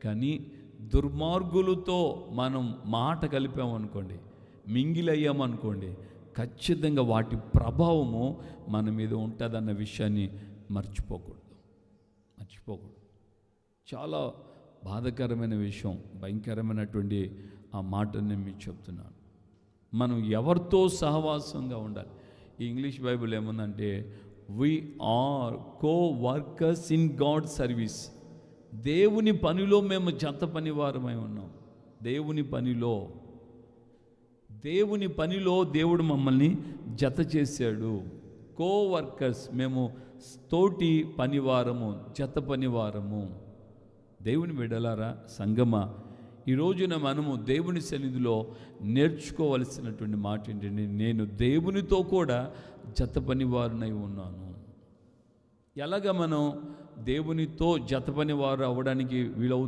కానీ దుర్మార్గులతో మనం మాట కలిపామనుకోండి, మింగిలయ్యామనుకోండి, ఖచ్చితంగా వాటి ప్రభావము మన మీద ఉంటుందన్న విషయాన్ని మర్చిపోకూడదు. చాలా బాధాకరమైన విషయం, భయంకరమైనటువంటి ఆ మాటను నేను మీకు చెప్తున్నాను. మనం ఎవరితో సహవాసంగా ఉండాలి? ఈ ఇంగ్లీష్ బైబిల్ ఏముందంటే, we are co workers in God service. దేవుని పనిలో మేము జత పనివారమై ఉన్నాం. దేవుని పనిలో దేవుడు మమ్మల్ని జత చేశాడు. కో వర్కర్స్, మేము తోటి పనివారము, జత పనివారము. దేవుని బిడ్డలారా, సంగమా, ఈ రోజున మనము దేవుని సన్నిధిలో నేర్చుకోవలసినటువంటి మాట ఏంటంటే, నేను దేవునితో కూడా జత పనివారునై ఉన్నాను. ఎలాగ మనం దేవునితో జత పనివారు అవ్వడానికి వీలవుతుంది?